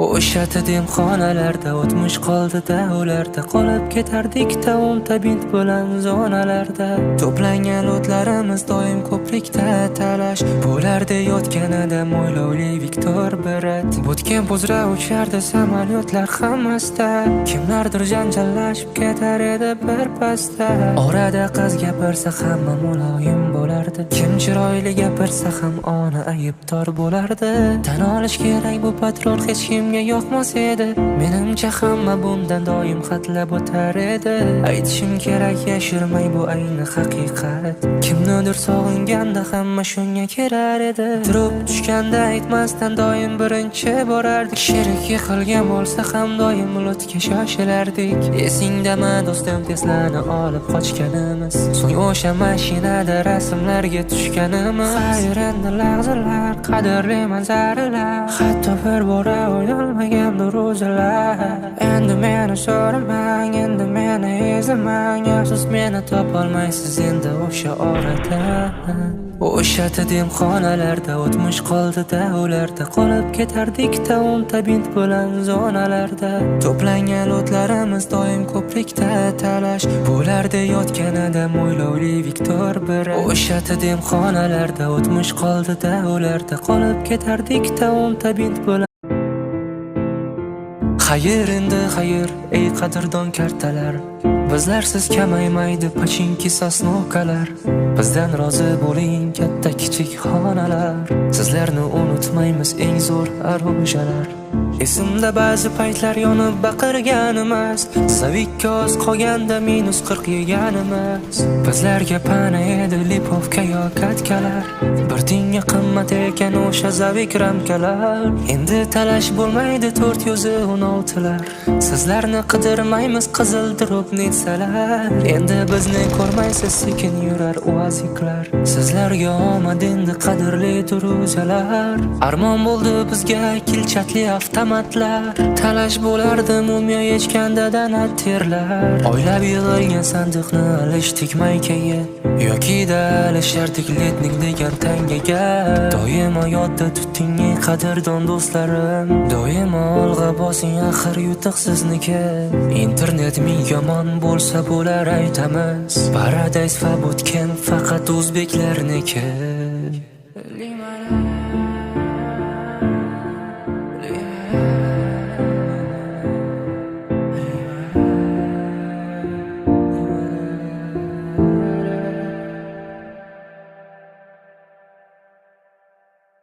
O'sha demxonalarda o'tmish qoldi-da, ularda qolib ketardik-da, o'nta bint bilan zonalarda. To'plangan o'tlarimiz doim ko'prikda talash bo'lardi, yotganida mo'ylovli Viktor Berat. Bootcamp uzra uchardi samolyotlar hammasda, kimlardir janjallashib ketar edi birpasda. Orada qiz gapirsa hamma muloyim bo'lardi, kim chiroyli gapirsa ham ona aybdor bo'lardi. Tan olish kerak, bu patrul hech kimga yoqmas edi. Menimcha hamma bundan doim xatlab o'tar edi. Aytishim kerak, yashirmay, bu ayni haqiqat. Kimnidir sog'inganda hamma shunga kelar edi. Turib tushganda aytmasdan doim birinchi borardik. Sherik yiqilgan bo'lsa ham doim bulutga shoshilardik. Esingdami do'stim, Tesla'ni olib qochganimiz, so'ng o'sha mashinada rasmlarga tushganimiz. Xayr, endi lahzalar, qadrli manzaralar, hatto bir bora o'yolmagandi ro'zalar. Endi meni so'ramang, endi meni izlamang, afsus meni topolmaysiz endi o'sha orada. O'sha demxonalarda o'tmish qoldi-da, ularda qolib ketardik-da, o'nta bint bilan zonalarda. To'plangan o'tlarimiz doim ko'prikda talash bo'lardi, yotganida mo'ylovli Viktor Berat. O'sha demxonalarda o'tmish qoldi-da, ularda qolib ketardik-da, o'nta bint bilan. Xayr, endi xayr, ey qadrdon kartalar, bizlarsiz kamaymaydi pachinki sosnovkalar. Bizdan rozi bo'ling katta kichik xonalar, sizlarni unutmaymiz eng zo'r arojalar. Esimda ba'zi paytlar yonib baqirganimiz, Savikka oz qolganda -40 yeganimiz. Bizlarga pana edi lipovka yo katkalar, bir tinga qimmat ekan o'sha Zavik ramkalar. Endi talash bo'lmaydi 416lar, sizlarni qidirmaymiz qizil drop netsalar. Endi bizni ko'rmaysiz sekin yurar uaziklar, sizlarga omad endi qadrli duruzalar. Armon bo'ldi bizga kilchatli avtomatlar, talash bo'lardi mumyo yechganda danat terlar. Oylab yig'ilgan sandiqni alishdik maykaga, yoki alishardik letnik degan tangaga. Doimo yodda tuting ey qadrdon do'stlarim, doimo olg'a bosing, axir yutuq sizniki. Internet ming yomon bo'lsa bo'lar aytamiz, Paradise va Bootcamp faqat o'zbeklarniki.